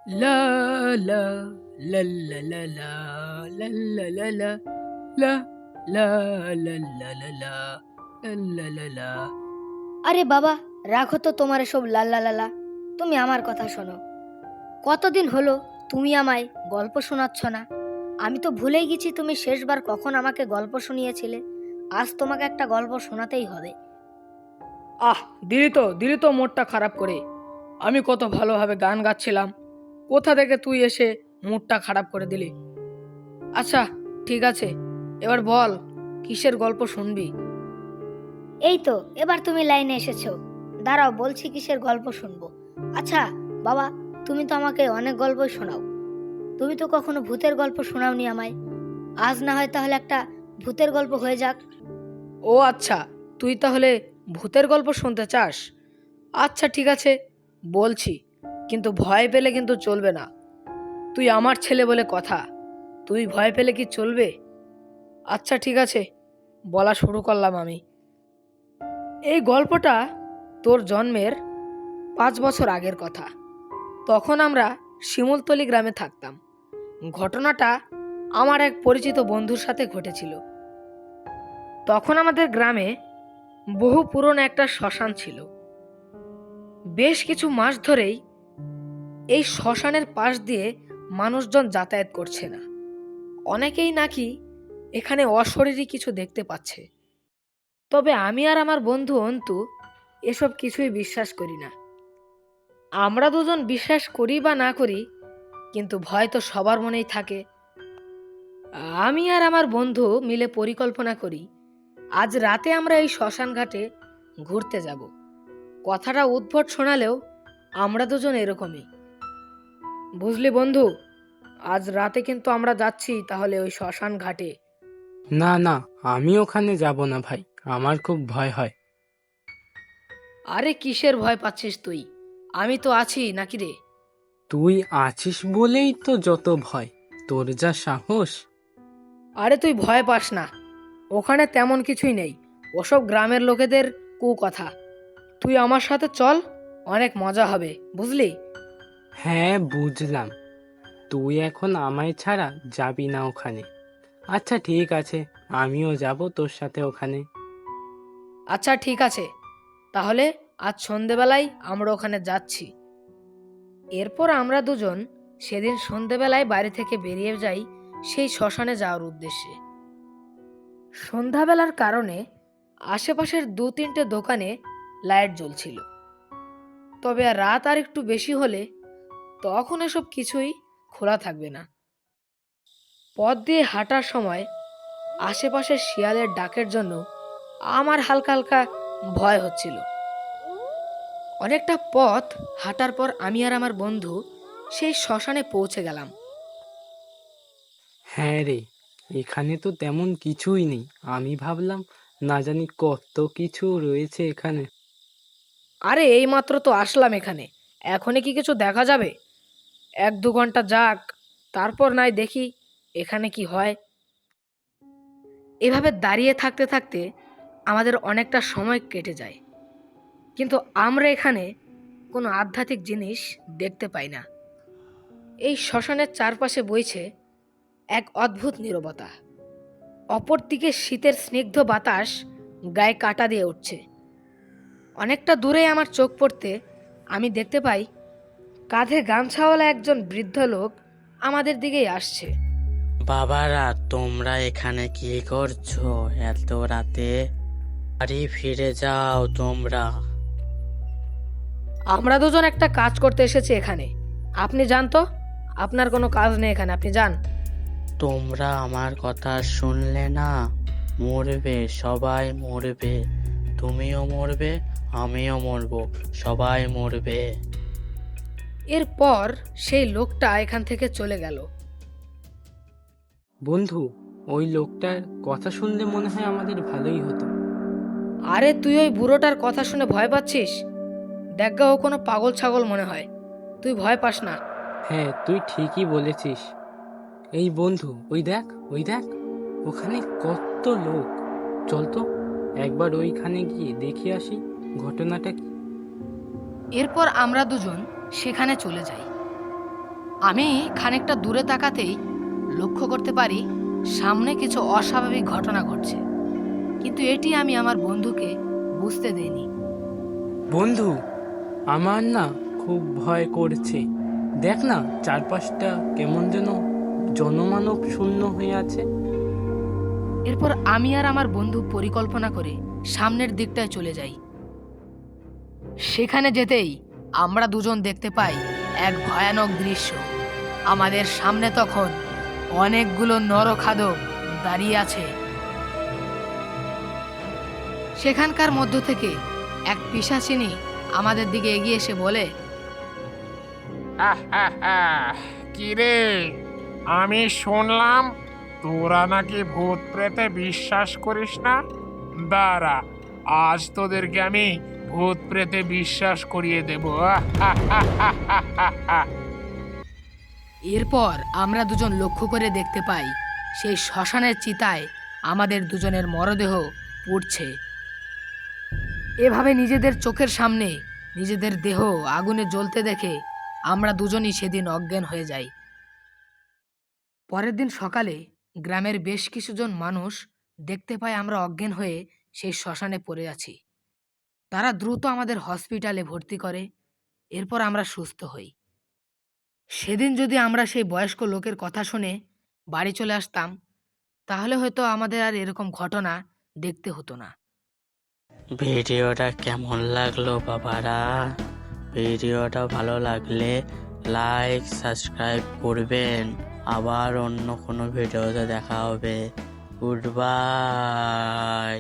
লা লা লা লা লা লা লা লা লা লা লা লা লা লা লা লা লা লা লা। আরে বাবা, রাখো তো তোমার এসব লাল্লা লালা। তুমি আমার কথা শোনো। কতদিন হলো তুমি আমায় গল্প শোনাচ্ছ না। আমি তো ভুলেই গেছি তুমি শেষবার কখন আমাকে গল্প শুনিয়েছিলে। আজ তোমাকে একটা গল্প শোনাতেই হবে। দিলি তো মুডটা খারাপ করে। আমি কত ভালোভাবে গান গাচ্ছিলাম, কোথা থেকে তুই এসে মুডটা খারাপ করে দিলি। আচ্ছা, ঠিক আছে, এবার বল কিসের গল্প শুনবি। এই তো এবার তুমি লাইনে এসেছো। দাঁড়াও, বলছি কিসের গল্প শুনবো। আচ্ছা বাবা, তুমি তো আমাকে অনেক গল্পই শোনাও। তুমি তো কখনো ভূতের গল্প শোনাওনি আমায়। আজ না হয় তাহলে একটা ভূতের গল্প হয়ে যাক। ও আচ্ছা, তুই তাহলে ভূতের গল্প শুনতে চাস। আচ্ছা ঠিক আছে, বলছি, কিন্তু ভয় পেলে কিন্তু চলবে না। তুই আমার ছেলে বলে কথা, তুই ভয় পেলে কি চলবে? আচ্ছা ঠিক আছে, বলা শুরু করলাম আমি। এই গল্পটা তোর জন্মের 5 বছর আগের কথা। তখন আমরা শিমুলতলি গ্রামে থাকতাম। ঘটনাটা আমার এক পরিচিত বন্ধুর সাথে ঘটেছিল। তখন আমাদের গ্রামে বহু পুরনো একটা শ্মশান ছিল। বেশ কিছু মাস ধরেই এই শ্মশানের পাশ দিয়ে মানুষজন যাতায়াত করছে না। অনেকেই নাকি এখানে অশরীরী কিছু দেখতে পাচ্ছে। তবে আমি আর আমার বন্ধু অন্তু এসব কিছুই বিশ্বাস করি না। আমরা দুজন বিশ্বাস করি বা না করি, কিন্তু ভয় তো সবার মনেই থাকে। আমি আর আমার বন্ধু মিলে পরিকল্পনা করি, আজ রাতে আমরা এই শ্মশান ঘাটে ঘুরতে যাব। কথাটা উদ্ভট শোনালেও আমরা দুজন এরকমই। বুঝলি বন্ধু, আজ রাতে কিন্তু আমরা যাচ্ছি তাহলে ওই শ্মশান ঘাটে। না না, আমি ওখানে যাব না ভাই, আমার খুব ভয় হয়। আরে কিসের ভয় পাচ্ছিস তুই? আমি তো আছি নাকি রে? তুই আছিস বলেই তো যত ভয়, তোর যা সাহস। আরে তুই ভয় পাস না, ওখানে তেমন কিছুই নেই। ওসব গ্রামের লোকেদের কুকথা। তুই আমার সাথে চল, অনেক মজা হবে, বুঝলি? হ্যাঁ বুঝলাম, তুই এখন আমায় ছাড়া যাবি না ওখানে। আচ্ছা ঠিক আছে, আমিও যাব তোর সাথে ওখানে। আচ্ছা ঠিক আছে, তাহলে আজ সন্ধেবেলায় আমরা ওখানে যাচ্ছি। এরপর আমরা দুজন সেদিন সন্ধেবেলায় বাড়ি থেকে বেরিয়ে যাই সেই শ্মশানে যাওয়ার উদ্দেশ্যে। সন্ধ্যাবেলার কারণে আশেপাশের 2-3টে দোকানে লাইট জ্বলছিল। তবে আর রাত আর একটু বেশি হলে তখন এসব কিছুই খোলা থাকবে না। পথ দিয়ে হাঁটার সময় আশেপাশের শিয়ালের ডাকের জন্য আমার হালকা হালকা ভয় হচ্ছিল। অনেকটা পথ হাঁটার পর আমি আর আমার বন্ধু সেই শ্মশানে পৌঁছে গেলাম। হ্যাঁ রে, এখানে তো তেমন কিছুই নেই। আমি ভাবলাম না জানি কত কিছু রয়েছে এখানে। আরে এইমাত্র তো আসলাম এখানে, এখনই কি কিছু দেখা যাবে? 1-2 ঘন্টা যাক, তারপর নাই দেখি এখানে কি হয়। এভাবে দাঁড়িয়ে থাকতে থাকতে আমাদের অনেকটা সময় কেটে যায়, কিন্তু আমরা এখানে কোনো আধ্যাত্মিক জিনিস দেখতে পাই না। এই শ্মশানের চারপাশে বইছে এক অদ্ভুত নীরবতা। অপরদিকে শীতের স্নিগ্ধ বাতাস গায়ে কাঁটা দিয়ে উঠছে। অনেকটা দূরে আমার চোখ পড়তে আমি দেখতে পাই কাঁধে গামছাওয়ালা একজন বৃদ্ধ লোক আমাদের দিকেই আসছে। বাবারা, তোমরা এখানে কি করছো এত রাতে? বাড়ি ফিরে যাও তোমরা। আমরা দুজন একটা কাজ করতে এসেছি এখানে, আপনি যান তো, আপনার কোনো কাজ নেই এখানে, আপনি যান। তোমরা আমার কথা শুনলে না? মরবে, সবাই মরবে। তুমিও মরবে, আমিও মরবো, সবাই মরবে। এরপর সেই লোকটা এখান থেকে চলে গেল। বন্ধু, ওই লোকটার কথা শুনলে মনে হয় আমাদের ভালোই হতো। আরে তুই ওই বুড়োটার কথা শুনে ভয় পাচ্ছিস? দেখগা ও কোনো পাগল ছাগল মনে হয়, তুই ভয় পাস না। হ্যাঁ তুই ঠিকই বলেছিস। এই বন্ধু, ওই দেখ, ওই দেখ, ওখানে কত লোক। চল তো একবার ওইখানে গিয়ে দেখে আসি ঘটনাটা কি। এরপর আমরা দুজন সেখানে চলে যাই। আমি খানিকটা দূরে তাকাতেই লক্ষ্য করতে পারি সামনে কিছু অস্বাভাবিক ঘটনা ঘটছে, কিন্তু এটি আমি আমার বন্ধুকে বুঝতে দেইনি। বন্ধু, আমার না খুব ভয় করছে। দেখ না, চারপাশটা কেমন যেন জনমানব শূন্য হয়ে আছে। এরপর আমি আর আমার বন্ধু পরিকল্পনা করে সামনের দিকটায় চলে যাই। সেখানে যেতেই আমরা দুজন দেখতে পাই এক ভয়ানক দৃশ্য। আমাদের সামনে তখন অনেকগুলো নরখাদক দাঁড়িয়ে আছে। সেখানকার মধ্য থেকে এক পিশাচিনী আমাদের দিকে এগিয়ে এসে বলে, কিরে, আমি শুনলাম তোরা নাকি ভূত প্রেতে বিশ্বাস করিস না। দাঁড়া, আজ তোদেরকে আমি ভূত প্রেতে বিশ্বাস করিয়ে দেব। এরপর আমরা দুজন লক্ষ্য করে দেখতে পাই সেই শ্মশানের চিতায় আমাদের দুজনের মরদেহ পুড়ছে। এভাবে নিজেদের চোখের সামনে নিজেদের দেহ আগুনে জ্বলতে দেখে আমরা দুজনই সেদিন অজ্ঞান হয়ে যাই। পরের দিন সকালে গ্রামের বেশ কিছুজন মানুষ দেখতে পায় আমরা অজ্ঞান হয়ে সেই শ্মশানে পড়ে আছি। তারা দ্রুত আমাদের হসপিটালে ভর্তি করে। এরপর আমরা সুস্থ হই। সেদিন যদি আমরা সেই বয়স্ক লোকের কথা শুনে বাড়ি চলে আসতাম, তাহলে হয়তো আমাদের আর এরকম ঘটনা দেখতে হতো না। ভিডিওটা কেমন লাগলো বাবারা? ভিডিওটা ভালো লাগলে লাইক সাবস্ক্রাইব করবেন। আবার অন্য কোনো ভিডিওতে দেখা হবে। Good bye.